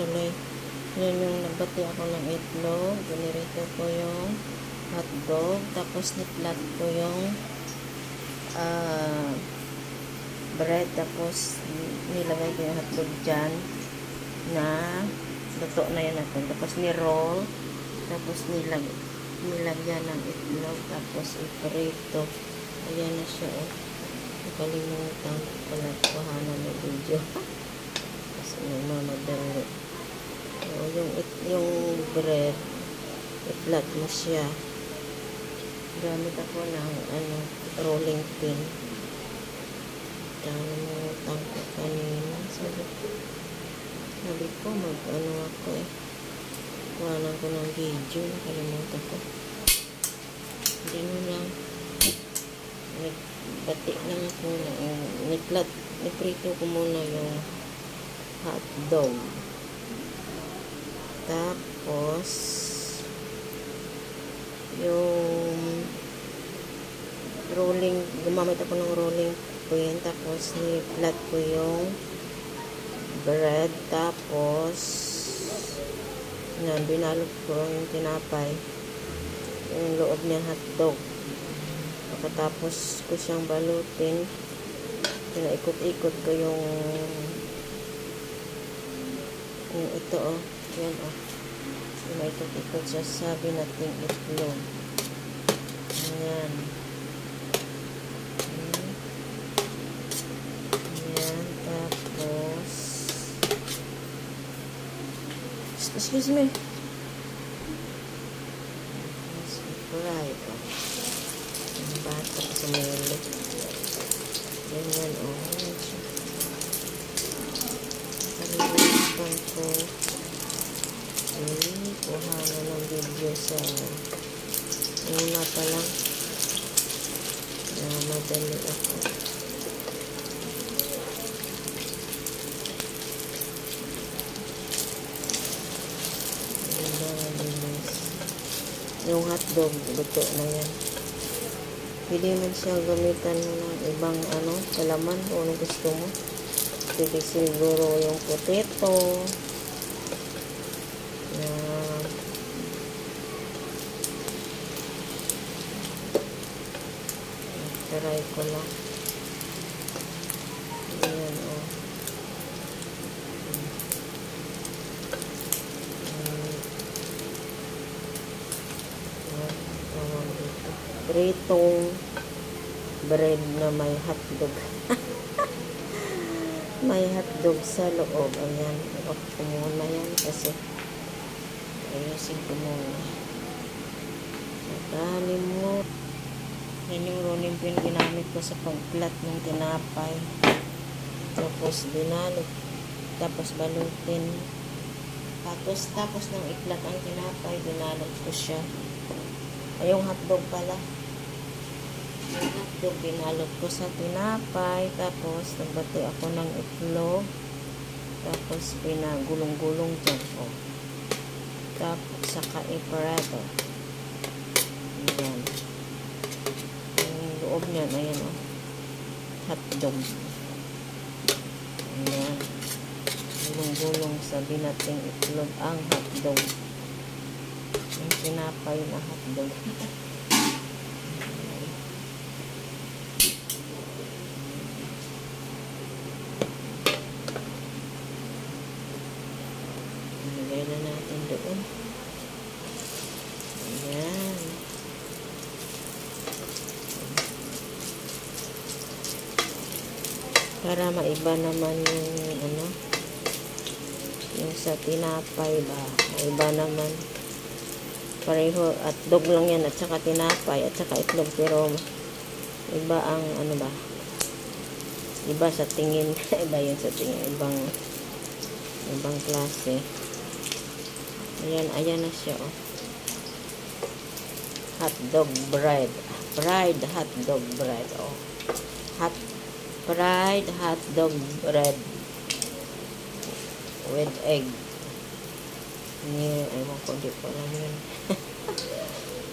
tuloy. Yan yung nagbati ako ng itlog. Pinirito ko yung hotdog. Tapos niplat ko yung bread. Tapos nilagay ko yung hotdog dyan na luto na yan natin. Tapos ni-roll. Tapos nilagyan ng itlog. Tapos iprito. Ayan na siya, oh. Nakalimutan ko pala kuhanan ng video. Kasi mamadali. So, yung bread, i-flat mo siya. Gamit ako ng rolling pin. Nakalimutan ko kanina. Sabi ko, ako eh. Kuhanan ko ng video. Nakalimutan ko. Hindi mo lang. Nagbati lang ako na niprito ko muna yung hotdog. Tapos yung gumamit ako ng rolling pin. Tapos ni-flat ko yung bread. Tapos binalot ko yung tinapay, yung loob niyan hotdog. Pagkatapos ko siyang balutin, pinaikot-ikot ko yung ito, oh. Yan, oh. Pinaikot-ikot siya sa binating itlog. Ayan. Ayan. Tapos excuse me. Right, oh. Bata sa melik. Ganyan, oh. Ganyan siya. Kalimutan ko. Kuhanan ng video sa una pa lang. Madali ako. Yung hotdog, luto na yan. Pwede man siya gamitan ng ibang kalaman kung ano gusto mo. Pwede siguro yung potato. Try ko lang. Ayan, oh. Pritong bread na may hotdog. May hotdog sa loob. Ayan. I-off ko muna yan kasi ayusin ko muna. Sakalim mo. Yan yung rolling pin ginamit ko sa pag-flat ng tinapay. Tapos binalot. Tapos balutin. Tapos nang i-flat ang tinapay, binalot ko siya. Ay, yung hotdog pala. Yung hotdog, binalot ko sa tinapay. Tapos, nagbati ako ng itlog. Tapos, pinagulong-gulong dyan. Oh. Tapos, saka iparado. Ayan. Yung loob niyan, ayan, oh. Hotdog. Ayan. Gulong-gulong sa binating itlog ang hotdog. Yung tinapay na hotdog. Ilagay na natin doon. Ayan. Para maiba naman yung yung sa tinapay ba. Maiba naman. Pareho at dog lang yan at saka tinapay at saka itlog, pero iba ang iba sa tingin. Iba yun sa tingin, ibang klase. Ayan na siya, oh. Hotdog bread, fried hotdog bread, oh. Fried hotdog bread with egg. Ewan ko, di ko alam yun.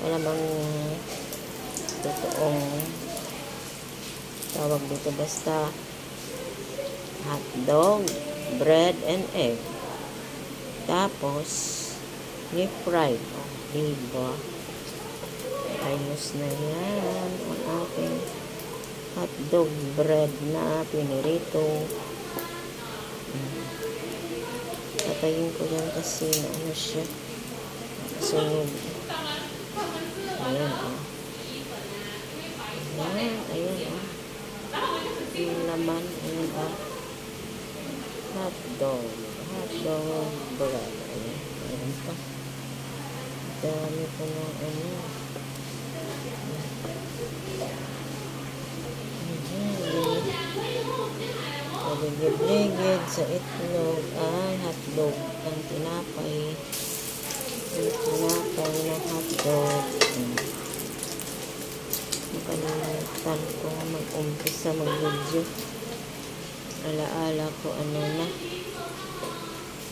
Wala bang totoong tawag dito, basta hotdog, bread, and egg. Tapos, ni-fried. O, diba? Ayos na yan ang ating hotdog bread na pinirito. Patayin ko yan kasi na ano siya. Sunog. Ayan, o. Ayan, o. Yung laman, ayan, o. Hotdog bread. Ayan pa. Dami ko ng ano. Ligid sa itlog ang hotdog. Ang tinapay. Ang tinapay na hotdog. Nakalimutan ko mag-umpisa mag-video. Alaala ko ano na.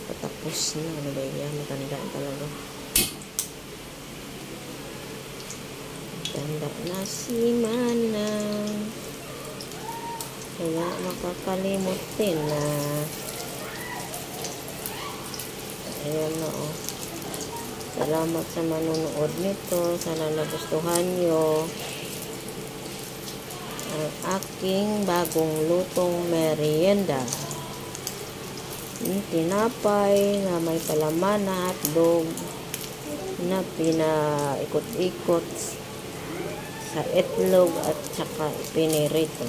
Patapos na. Ano ba yan? Matanda talaga. Matanda na si Manang. Kaya makakalimutin na. Ayan na, o. Salamat sa manunood nito. Sana nagustuhan nyo ang aking bagong lutong merienda. Tinapay na may palaman na hotdog na pinaikot-ikot sa itlog at saka pinirito.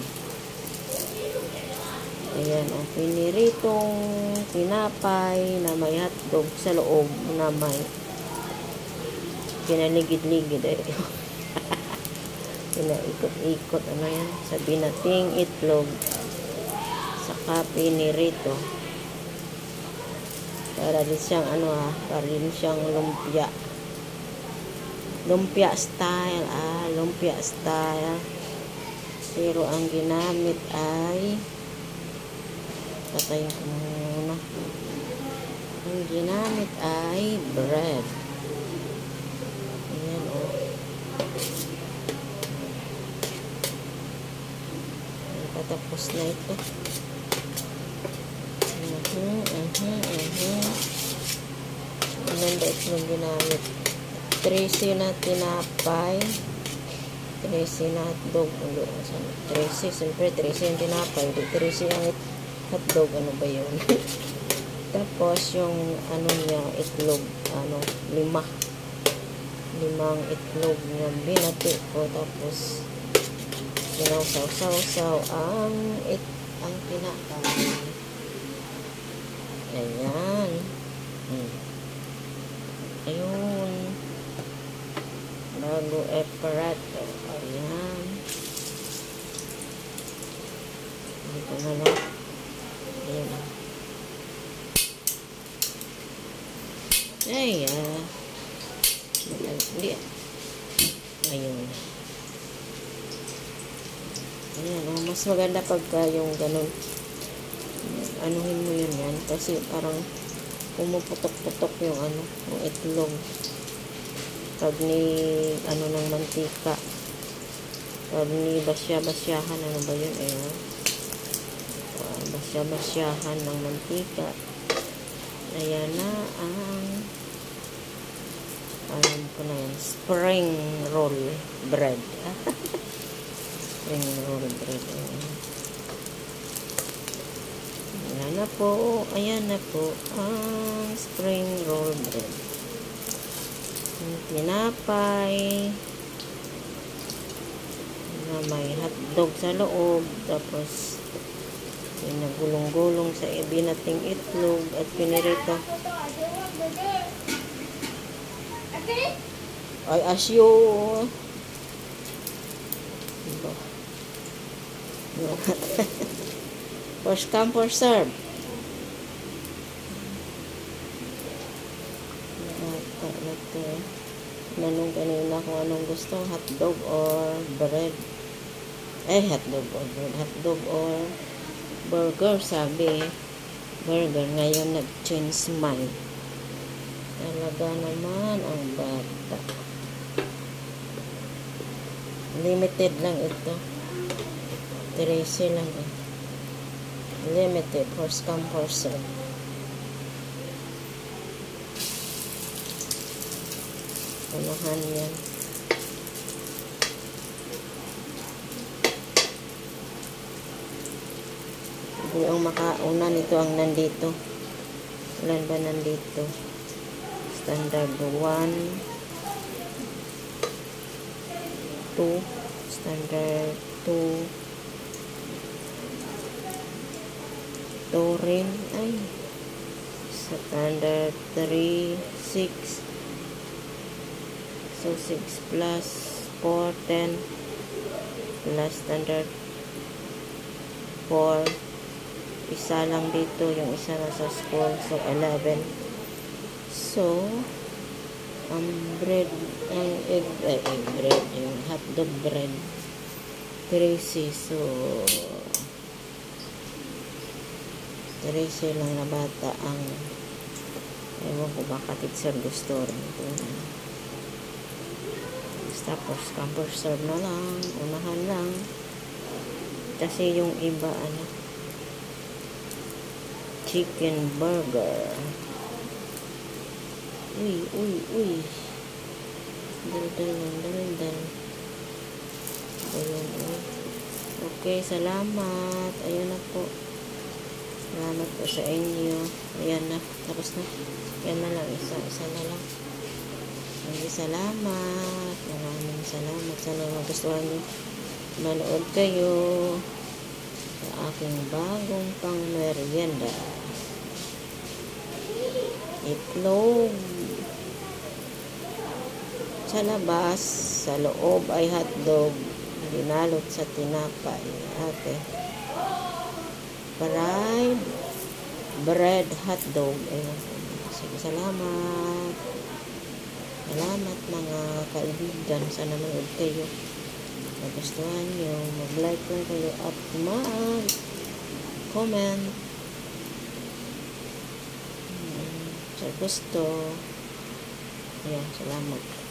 Ayan, o, piniritong tinapay na may hotdog sa loob na may pinaligid-ligid. Pinaikot-ikot, ano yan, sa binating itlog saka pinirito. Para din siyang, ano para din siyang lumpia. Lumpia style, lumpia style. Pero ang ginamit ay patayin ko muna. Ang ginamit ay bread. Ayan, o. Patapos na ito. Ilan ba ito yung ginamit? 13 na tinapay. 13 na hotdog. 13, siyempre 13 yung tinapay. 13 ang hotdog, ano ba yun? Tapos yung ano niya, itlog, 5 limang itlog niya binati ko. Tapos sinawsaw-saw ang tinapay. Ayan. Ayun, bago eparato. Ayan, dito na lang. Ayan. Ayan. Hindi. Ayun. Ayan, mas maganda pagka yung ganun. Anuhin mo yun yan. Kasi parang pumuputok-putok yung yung itlog. Pag ni, ng mantika. Pag ni basya-basyahan, ano ba yun? Ayan. Basya-basyahan ng mantika. Ayan na ang alam ko na yan, spring roll bread. Spring roll bread. Ayan na po ang spring roll bread. Yung tinapay na may hotdog sa loob, tapos pinagulong-gulong sa binating itlog at pinirito. Ay, asyo. Diba? First come, first serve. Nanong kanina kung anong gusto, hotdog or bread. Hotdog or bread. Hotdog or burger, sabi. Burger. Ngayon nag-change mind. Talaga naman ang bata. Limited lang ito. 13 lang eh. Limited. First come, first serve. Unahan yan. Ang makauna nito ang nandito. Ilan ba nandito? Standard 1, 2, standard 2, 2 rin. Ay, standard 3, 6. So 6 plus 4, 10 plus standard 4. Isa lang dito, yung isa na sa school. So, 11. So, ang bread, ang egg bread, yung hotdog bread, 13. So, 13 lang na bata ang, ewan ko baka teacher gusto rin ito. Tapos, camper serve na lang, unahan lang. Kasi yung iba, chicken burger. Uy. Dal. Ayun, okay, salamat. Ayun na po. Salamat po sa inyo. Ayan na. Tapos na. Yan na lang. Isa na lang. Salamat. Maraming salamat. Sana magustuhan nyo. Manood kayo sa aking bagong pang merienda. Itlog. Sa labas, sa loob ay hotdog. Binalot sa tinapay. Okay. Fried bread hotdog. Ayun. Sige, salamat. Salamat mga kaibigan. Sana manood kayo. Nagustuhan nyo. Mag-like lang kayo at mag-comment. Sa gusto. Ayan, salamat.